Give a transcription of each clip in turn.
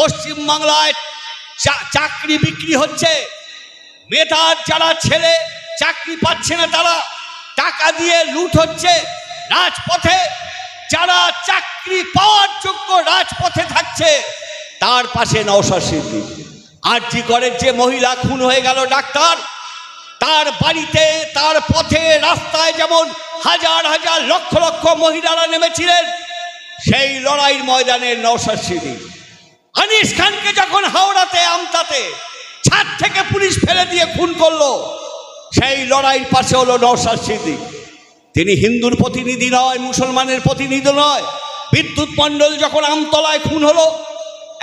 পশ্চিম বাংলায় চাকরি বিক্রি হচ্ছে। মেধার যারা ছেলে চাকরি পাচ্ছে না তারা টাকা দিয়ে লুট হচ্ছে। রাজপথে যারা চাকরি পাওয়ার যোগ্য রাজপথে থাকছে, তার পাশে নওশাদ সিদ্দিক। আরজি করের যে মহিলা খুন হয়ে গেল ডাক্তার, তার বাড়িতে তার পথে রাস্তায় যেমন হাজার হাজার লক্ষ লক্ষ মহিলারা নেমেছিলেন, সেই লড়াইয়ের ময়দানে নওশাদ সিদ্দিক। আনিস খানকে যখন হাওড়াতে আমতাতে ছাদ থেকে পুলিশ ফেলে দিয়ে খুন করলো, সেই লড়াইয়ের পাশে হলো নওশাদ সিদ্দিক। তিনি হিন্দুর প্রতিনিধি নয়, মুসলমানের প্রতিনিধি নয়। বিদ্যুৎ মণ্ডল যখন আমতলায় খুন হলো,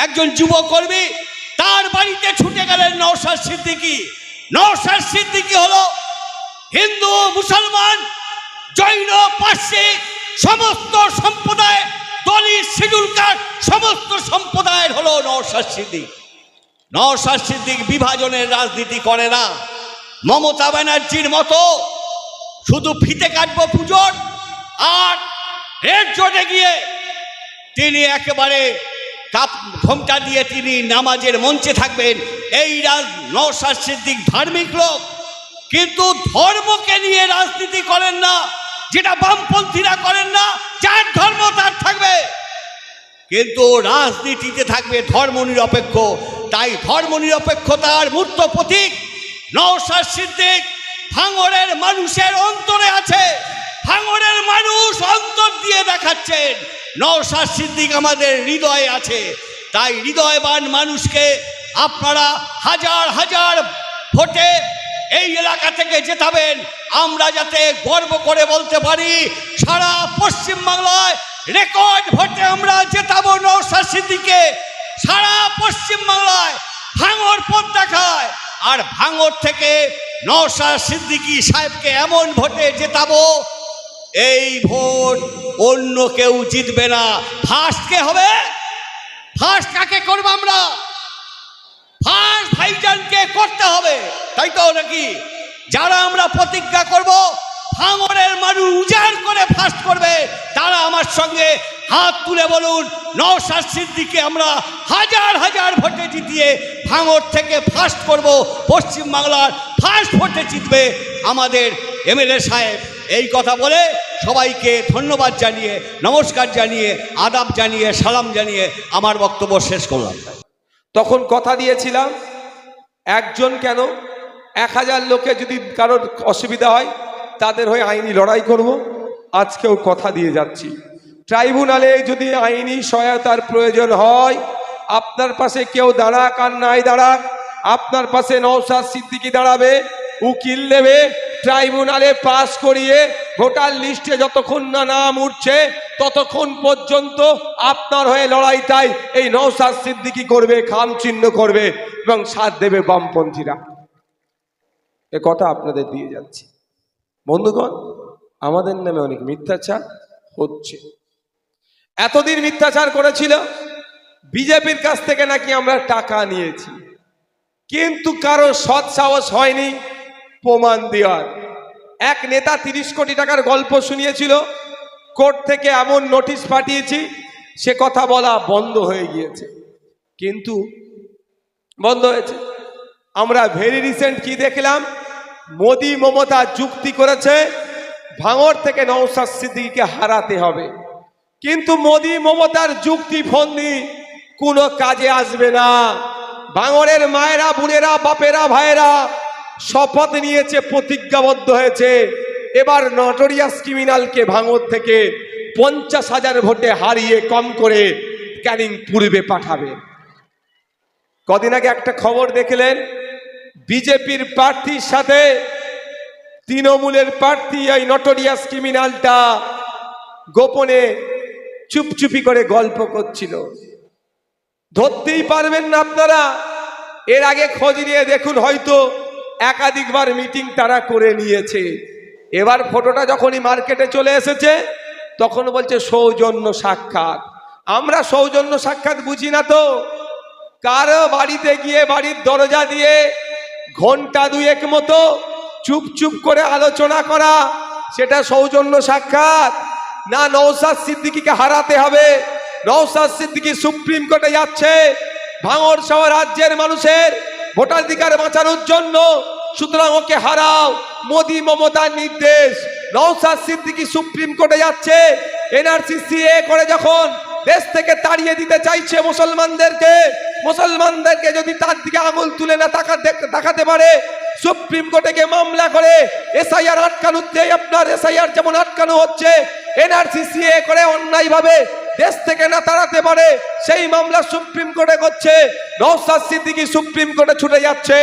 একজন যুবকর্মী, তার বাড়িতে ছুটে গেলেন নওশাদ সিদ্দিকী। নওশাদ সিদ্দিকী হলো হিন্দু, মুসলমান, জৈন, পার্সি সমস্ত সম্প্রদায়, দলিত, শিডিউল কাস্ট সমস্ত সম্প্রদায়ের হলো নওশাদ সিদ্দিক। নওশাদ সিদ্দিক বিভাজনের রাজনীতি করে না। মমতা ব্যানার্জির মতো শুধু ফিতে কাটবো পুজোর আর রেড জোটে গিয়ে তিনি একেবারে ঘোমটা দিয়ে তিনি নামাজের মঞ্চে থাকবেন, এই নওশাদ সিদ্দিক ধার্মিক লোক, কিন্তু ধর্মকে নিয়ে রাজনীতি করেন না, যেটা বামপন্থীরা করেন না। যার ধর্ম তার থাকবে, কিন্তু রাজনীতিতে থাকবে ধর্ম নিরপেক্ষ। তাই ধর্ম নিরপেক্ষতার মূর্ত প্রতীক নওশাদ সিদ্দিক ভাঙড়ের মানুষের অন্তরে আছে। ভাঙড়ের মানুষ অন্তর দিয়ে দেখাচ্ছেন নওশাদ সিদ্দিক আমাদের হৃদয়ে আছে। তাই হৃদয়বান মানুষকে আপনারা হাজার হাজার ভোটে এই এলাকা থেকে জেতাবেন, আমরা যাতে গর্ব করে বলতে পারি সারা পশ্চিম বাংলায় রেকর্ড ভোটে আমরা জেতাবো নওশাদ সিদ্দিককে। সারা পশ্চিম বাংলায় ভাঙড় পথ দেখায়, আর ভাঙড় থেকে নওশাদ সিদ্দিকী সাহেবকে এমন ভোটে জেতাবো, এই ভোট অন্য কেউ জিতবে না। ফার্স্ট কে হবে? ফার্স্ট কাকে করবো আমরা? ফার্স্ট ভাইজানকে করতে হবে, তাই তো নাকি? যারা আমরা প্রতিজ্ঞা করব ভাঙড়ের মানুষ উজাড় করে ফার্স্ট করবে, তারা আমার সঙ্গে হাত তুলে বলুন নওশাদ সিদ্দিককে আমরা হাজার হাজার ভোটে জিতিয়ে ভাঙড় থেকে ফার্স্ট করব। পশ্চিম বাংলার ফার্স্ট ভোটে জিতবে আমাদের এমএলএ সাহেব। এই কথা বলে সবাইকে ধন্যবাদ জানিয়ে, নমস্কার জানিয়ে, আদাব জানিয়ে, সালাম জানিয়ে আমার বক্তব্য শেষ করলাম। তখন কথা দিয়েছিলাম একজন কেন 1000 লোকে যদি কারোর অসুবিধা হয় তাদের হয়ে আইনি লড়াই করব। আজকেও কথা দিয়ে যাচ্ছি, ট্রাইব্যুনালে যদি আইনি সহায়তার প্রয়োজন হয়, আপনার পাশে কেউ দাঁড়াক আর নাই দাঁড়াক, আপনার পাশে নওশাদ সিদ্দিকী দাঁড়াবে, উকিল নেবে, ট্রাইব্যুনালে পাস করিয়ে ভোটার লিস্টে যতক্ষণ না নাম উঠছে ততক্ষণ পর্যন্ত আপনার হয়ে লড়াইটাই এই নওশাদ সিদ্দিকী করবে, খাম চিহ্ন করবে এবং সাথ দেবে বামপন্থীরা। এ কথা আপনাদের দিয়ে যাচ্ছি। বন্ধুগণ, আমাদের নামে অনেক মিথ্যাচার হচ্ছে। এতদিন মিথ্যাচার করেছিল বিজেপির কাছ থেকে নাকি আমরা টাকা নিয়েছি, কিন্তু কারো সৎ সাহস হয়নি প্রমাণ দেওয়ার। এক নেতা 30 কোটি টাকার গল্প শুনিয়েছিল, কোর্ট থেকে এমন নোটিশ পাঠিয়েছি, সে কথা বলা বন্ধ হয়ে গিয়েছে। কিন্তু বন্ধ হয়েছে। আমরা ভেরি রিসেন্ট কি দেখলাম, মোদি মমতা যুক্তি করেছে ভাঙড় থেকে নওশাদ সিদ্দিকীকে হারাতে হবে, কিন্তু মোদি মমতার যুক্তি ফন্দি কোনো কাজে আসবে না। ভাঙড়ের মায়েরা, বোনেরা, বাপেরা, ভাইয়েরা শপথ নিয়েছে, প্রতিজ্ঞাবদ্ধ হয়েছে, এবার নটোরিয়াস ক্রিমিনালকে ভাঙড় থেকে 50,000 ভোটে হারিয়ে কম করে ক্যানিং পূর্বে পাঠাবে। কদিন আগে একটা খবর দেখলেন, বিজেপির প্রার্থীর সাথে তৃণমূলের প্রার্থী এই নটোরিয়াস ক্রিমিনালটা গোপনে চুপচুপি করে গল্প করছিল। ধরতেই পারবেন না আপনারা। এর আগে খোঁজ নিয়ে দেখুন, হয়তো একাধিকবার মিটিং তারা করে নিয়েছে। এবার ফটোটা যখনই মার্কেটে চলে এসেছে তখন বলছে সৌজন্য সাক্ষাৎ। আমরা সৌজন্য সাক্ষাৎ বুঝি না তো। কারো বাড়িতে গিয়ে বাড়ির দরজা দিয়ে ঘন্টা 2 মতো চুপ চুপ করে আলোচনা করা, সেটা সৌজন্য সাক্ষাৎ না? নওশাদ সিদ্দিকীকে হারাতে হবে। নওশাদ সিদ্দিকী সুপ্রিম কোর্টে যাচ্ছে, ভাঙড় সহ রাজ্যের মানুষের ভোটাধিকার বাঁচানোর জন্য। সুতরাং ওকে হারাও, মোদি মমতার নির্দেশ। নওশাদ সিদ্দিকী সুপ্রিম কোর্টে যাচ্ছে, এনআরসি সিএ করে যখন দেশ থেকে তাড়িয়ে দিতে চাইছে মুসলমানদেরকে যদি তার দিকে আঙুল তুলে না তাকাতে পারে, সুপ্রিম কোর্টে গিয়ে মামলা করে এসআইআর আটকানোর, আপনার এসআইআর যেমন আটকানো হচ্ছে, এনআরসি সিএ করে অন্যায়ভাবে দেশ থেকে না তাড়াতে পারে, সেই মামলা সুপ্রিম কোর্টে করছে। নওশাদ সিদ্দিকী সুপ্রিম কোর্টে ছুটে যাচ্ছে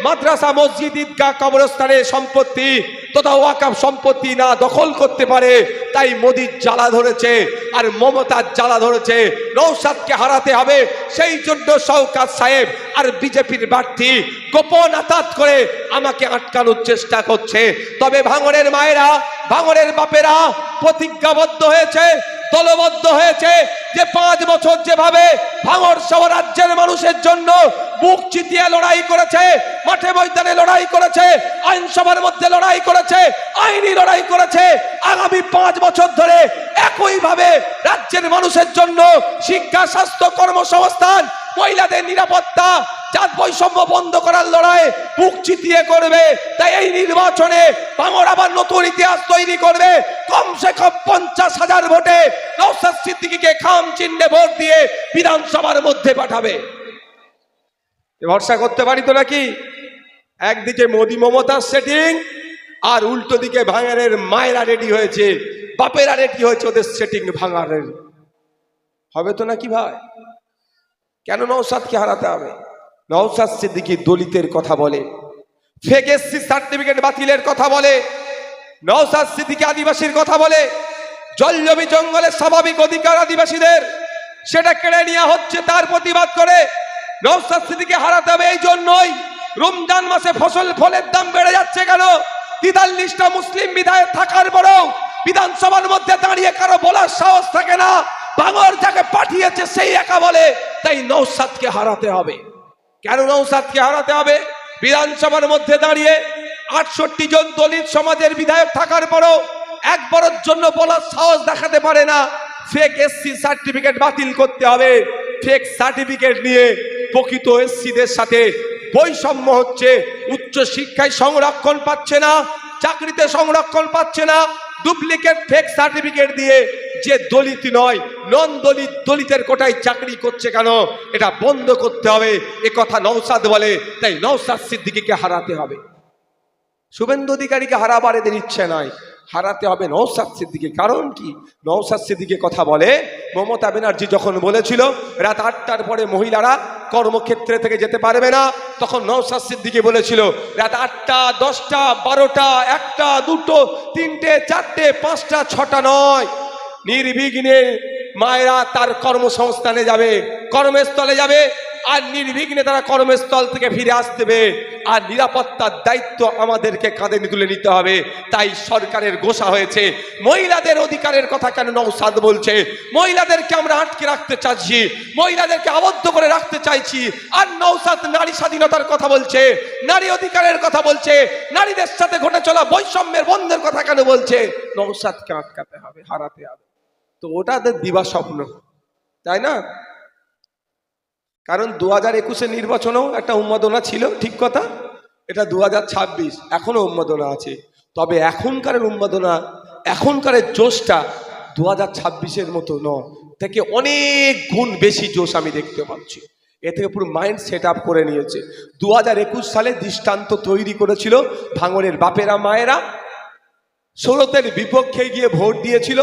মাদ্রাসা, মসজিদ, ঈদগাহ, কবরস্থানের সম্পত্তি তথা ওয়াকফ সম্পত্তি না দখল করতে পারে। তাই মোদির জ্বালা ধরেছে আর মমতার জ্বালা ধরেছে। নওশাদকে হারাতে হবে, সেই জন্য শওকত সাহেব আর বিজেপির প্রার্থী গোপন আতাত করে আমাকে আটকানোর চেষ্টা করছে। তবে ভাঙড়ের মায়েরা, ভাঙড়ের বাপেরা প্রতিজ্ঞাবদ্ধ হয়েছে, দলবদ্ধ হয়েছে যে 5 বছর যেভাবে ভাঙড় সহ রাজ্যের মানুষের জন্য বুক চিতিয়ে লড়াই করেছে, মাঠে ময়দানে লড়াই করেছে, আইনসভার মধ্যে লড়াই করেছে, আইনি লড়াই করেছে, আগামী 5 বছর ধরে একইভাবে রাজ্যের মানুষের জন্য শিক্ষা, স্বাস্থ্য, কর্মসংস্থান, মহিলাদের নিরাপত্তা, জাত বৈষম্য বন্ধ করার লড়াই বুক চিতিয়ে করবে। তাই এই নির্বাচনে ভাঙড় আবার নতুন ইতিহাস তৈরি করবে। কমসে কম 50,000 ভোটে নওশাদ সিদ্দিকীকে খাম চিহ্নে ভোট দিয়ে বিধানসভার মধ্যে পাঠাবে। ভরসা করতে পারি তো নাকি? একদিকে মোদি মমতার সেটিং, আর উল্টো দিকে ভাঙড়ের মায়েরা রেডি হয়েছে, বাপেরা রেডি হয়েছে ওদের সেটিং ভাঙড়ের। হবে তো নাকি ভাই? কেন নওশাদকে হারাতে হবে? নওশাদ সিদ্দিকী দলিতের কথা বলে, ফেক এসসি সার্টিফিকেট বাতিলের কথা বলে, নওশাদ সিদ্দিকী আদিবাসীর কথা বলে, জলজমি জঙ্গলের স্বাভাবিক অধিকার আদিবাসীদের সেটা কেড়ে নেওয়া হচ্ছে, তার প্রতিবাদ করে নওশাদ সিদ্দিকীকে হারাতে হবে। এই জন্যই রমজান মাসে ফলের দাম বেড়ে যাচ্ছে কেন? 43টা মুসলিম বিধায়ক থাকার পরেও বিধানসভার মধ্যে দাঁড়িয়ে কারো বলার সাহস থাকে না। ভাঙড় যাকে পাঠিয়েছে সেই একা বলে। তাই নওশাদকে হারাতে হবে। কেন নওশাদকে হারাতে হবে? বিধানসভার মধ্যে দাঁড়িয়ে 68 জন দলিত সমাজের বিধায়ক থাকার পরও একবারের জন্য বলার সাহস দেখাতে পারে না। ফেক এসসি সার্টিফিকেট বাতিল করতে হবে। ফেক সার্টিফিকেট নিয়ে প্রকৃত এসসিদের সাথে বৈষম্য হচ্ছে। উচ্চ শিক্ষায় সংরক্ষণ পাচ্ছে না, চাকরিতে সংরক্ষণ পাচ্ছে না। ডুপ্লিকেট ফেক সার্টিফিকেট দিয়ে যে দলিত নয়, নন দলিত, দলিতের কোটায় চাকরি করছে কেন? এটা বন্ধ করতে হবে, এ কথা নওশাদ বলে। তাই নওশাদ সিদ্দিকীকে হারাতে হবে। শুভেন্দু অধিকারীকে হারাবার এদের ইচ্ছে নয়, হারাতে হবে নওশাদ সিদ্দিকী। কারণ কি? নওশাদ সিদ্দিকী কথা বলে, মমতা ব্যানার্জি যখন বলেছিল রাত 8টার পরে মহিলারা কর্মক্ষেত্রে থেকে যেতে পারবে না, তখন নওশাদ সিদ্দিকী বলেছিল রাত 8টা, 10টা, 12টা, 1টা, 2টো, 3টে, 4টে, 5টা, 6টা নয়, নির্বিঘ্নে মায়েরা তার কর্মসংস্থানে যাবে, কর্মস্থলে যাবে, আর নির্বিঘ্নে তারা কর্মস্থল থেকে ফিরে আসবে। আর নিরাপত্তার দায়িত্ব আমাদেরকে কাঁধে তুলে নিতে হবে। তাই সরকারের ঘোষণা হয়েছে। মহিলাদের অধিকারের কথা কেন নওশাদ বলছে? মহিলাদেরকে আমরা আটকে রাখতে চাইছি, মহিলাদেরকে আবদ্ধ করে রাখতে চাইছি। আর নওশাদ নারী স্বাধীনতার কথা বলছে, নারী অধিকারের কথা বলছে, নারীদের সাথে ঘটে চলা বৈষম্যের বন্ধের কথা কেন বলছে? নওশাদকে আটকাতে হবে, হারাতে হবে। তো ওটাদের দিবা স্বপ্ন, তাই না? কারণ 2021-এর নির্বাচনেও একটা উন্মাদনা ছিল, ঠিক কথা। এটা 2026, এখনো উন্মাদনা আছে। তবে এখনকার উন্মাদনা, এখনকার জোশটা 2026-এর মতো নয়, থেকে অনেক গুণ বেশি জোশ আমি দেখতে পাচ্ছি। এ থেকে পুরো মাইন্ড সেট আপ করে নিয়েছে। 2021 সালে দৃষ্টান্ত তৈরি করেছিল ভাঙড়ের বাপেরা মায়েরা, শরতের বিপক্ষে গিয়ে ভোট দিয়েছিল।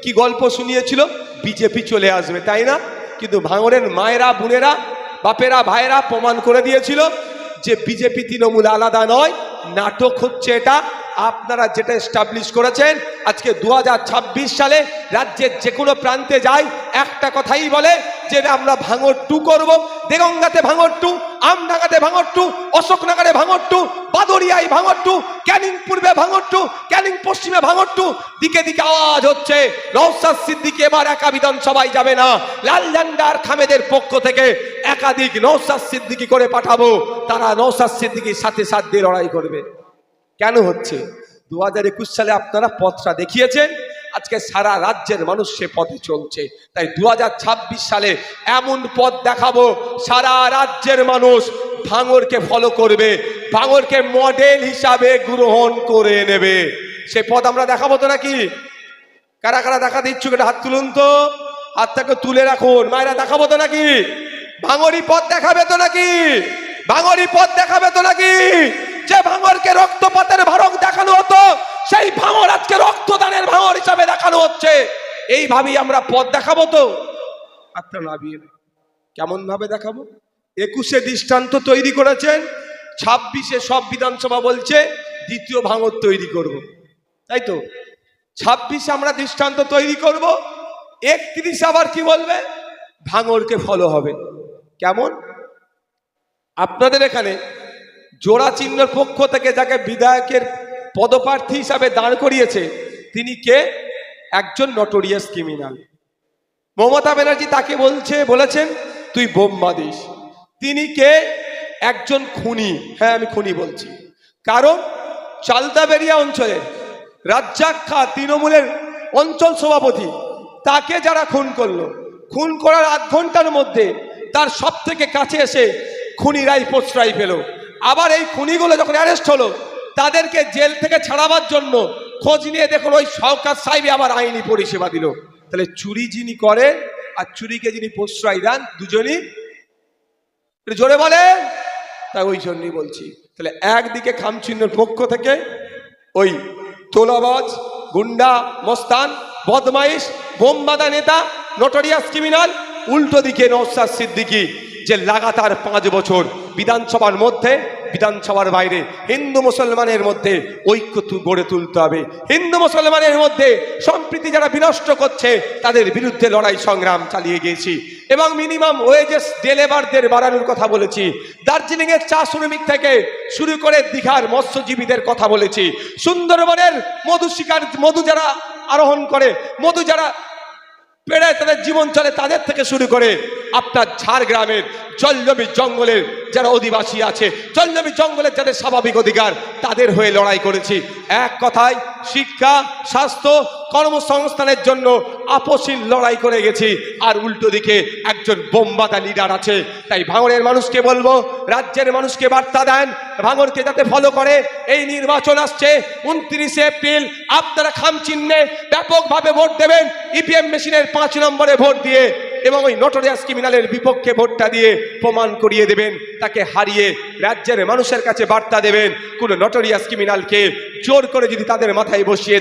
কি গল্প শুনিয়েছিল? বিজেপি চলে আসবে, তাই না? কিন্তু ভাঙড়ের মায়েরা, বোনেরা, বাপেরা, ভাইয়েরা প্রমাণ করে দিয়েছিল যে বিজেপি তৃণমূল আলাদা নয়, নাটক হচ্ছে এটা। আপনারা যেটা এস্টাবলিশ করেছেন, আজকে 2026 সালে রাজ্যের যে কোনো প্রান্তে যাই একটা কথাই বলে যে আমরা ভাঙড় 2 করব। দেগঙ্গাতে ভাঙড় 2, আমডাঙ্গাতে ভাঙড় 2, অশোকনগরে ভাঙড় 2, বাদরিয়ায় ভাঙড় 2, ক্যানিং পূর্বে ভাঙড় 2, ক্যানিং পশ্চিমে ভাঙড় 2। দিকে দিকে আওয়াজ হচ্ছে নওশাদ সিদ্দিকী এবার একা বিধানসভায় যাবে না। লাল ঝান্ডার খামেদের পক্ষ থেকে একাধিক নওশাদ সিদ্দিকী করে পাঠাবো, তারা নওশাদ সিদ্দিকীর সাথে সাথ দিয়ে লড়াই করবে। কেন হচ্ছে? 2021 সালে আপনারা পথটা দেখিয়েছেন, আজকে সারা রাজ্যের মানুষ সে পথে চলছে। তাই 2026 সালে এমন পথ দেখাবো সারা রাজ্যের মানুষ ভাঙড়কে ফলো করবে, ভাঙড়কে মডেল হিসাবে গ্রহণ করে নেবে। সে পথ আমরা দেখাবো তো নাকি? কারা কারা দেখাতে ইচ্ছুক একটা হাত তুলুন তো, হাতটাকে তুলে রাখুন। মায়েরা দেখাবো তো নাকি? ভাঙড়ি পথ দেখাবে তো নাকি? ভাঙড়ি পথ দেখাবে তো নাকি? যে ভাঙড়কে রক্তপাতের ভারক দেখানো হতো, সেই ভাঙড় আজকে রক্তদানের ভাঙড় হিসাবে দেখানো হচ্ছে। এইভাবেই আমরা পথ দেখাবো তো। হাতটা নামিয়ে কেমন ভাবে দেখাবো? 21-এ দৃষ্টান্ত তৈরি করেছেন, 26-এ সব বিধানসভা বলছে দ্বিতীয় ভাঙড় তৈরি করব, তাই তো? 26-এ আমরা দৃষ্টান্ত তৈরি করব, 31 আবার কি বলবে? ভাঙড়কে ফলো হবে। কেমন? আপনাদের এখানে জোড়া চিহ্নের পক্ষ থেকে যাকে বিধায়কের পদপ্রার্থী হিসাবে দাঁড় করিয়েছে তিনি কে? একজন নটোরিয়াস ক্রিমিনাল। মমতা ব্যানার্জি তাকে বলেছেন তুই বোম বাঁধিস। তিনি কে? একজন খুনি। হ্যাঁ, আমি খুনি বলছি, কারণ চালদাবেরিয়া অঞ্চলের রাজ্জাক খা তৃণমূলের অঞ্চল সভাপতি, তাকে যারা খুন করলো, খুন করার আধ ঘন্টার মধ্যে তার সব থেকে কাছে এসে খুনিরাই প্রশ্রয় পেল। আবার এই খুনিগুলো যখন অ্যারেস্ট হলো, তাদেরকে জেল থেকে ছাড়াবার জন্য খোঁজ নিয়ে দেখুন ওই শওকত সাহেব আবার আইনি পরিষেবা দিল। তাহলে চুরি যিনি করেন আর চুরিকে যিনি প্রশ্রয় দেন, দুজনই জোরে বলে। তাই ওই জন্যই বলছি, তাহলে একদিকে খামচিহ্নের পক্ষ থেকে ওই তোলাবাজ, গুন্ডা, মস্তান, বদমাইশ, বোমবাদা নেতা, নটোরিয়াস ক্রিমিনাল, উল্টো দিকে নওশাদ সিদ্দিকী, যে লাগাতার 5 বছর বিধানসভার মধ্যে, বিধানসভার বাইরে হিন্দু মুসলমানের মধ্যে ঐক্য গড়ে তুলতে হবে। হিন্দু মুসলমানের মধ্যে সম্প্রীতি যারা বিনষ্ট করছে তাদের বিরুদ্ধে লড়াই সংগ্রাম চালিয়ে গিয়েছি এবং মিনিমাম ওয়েজেস ডেলেভারদের বাড়ানোর কথা বলেছি। দার্জিলিংয়ের চা শ্রমিক থেকে শুরু করে দীঘার মৎস্যজীবীদের কথা বলেছি। সুন্দরবনের মধু যারা আরোহণ করে, মধু যারা পেড়ে তাদের জীবন চলে, তাদের থেকে শুরু করে আপনার ঝাড়গ্রামের জলজমি জঙ্গলের যারা অধিবাসী আছে, জলজমি জঙ্গলের যাদের স্বাভাবিক অধিকার, তাদের হয়ে লড়াই করেছি। এক কথায় শিক্ষা, স্বাস্থ্য, কর্মসংস্থানের জন্য আপসীন লড়াই করে গেছি। আর উল্টো দিকে একজন বোমবাদা লিডার আছে। তাই ভাঙড়ের মানুষকে বলবো, রাজ্যের মানুষকে বার্তা দেন, ভাঙড়কে যাতে ফলো করে। এই নির্বাচন আসছে 29 এপ্রিল, আপনারা খামচিহ্নে ব্যাপকভাবে ভোট দেবেন। ইভিএম মেশিনের 5 নম্বরে ভোট দিয়ে এবং ওই নটোরিয়াস ক্রিমিনালের বিপক্ষে ভোটটা দিয়ে প্রমাণ করিয়ে দেবেন, তাকে হারিয়ে রাজ্যের মানুষের কাছে বার্তা দেবেন, কোন নটোরিয়াস ক্রিমিনালকে জোর করে যদি তাদের মাথায় বসিয়ে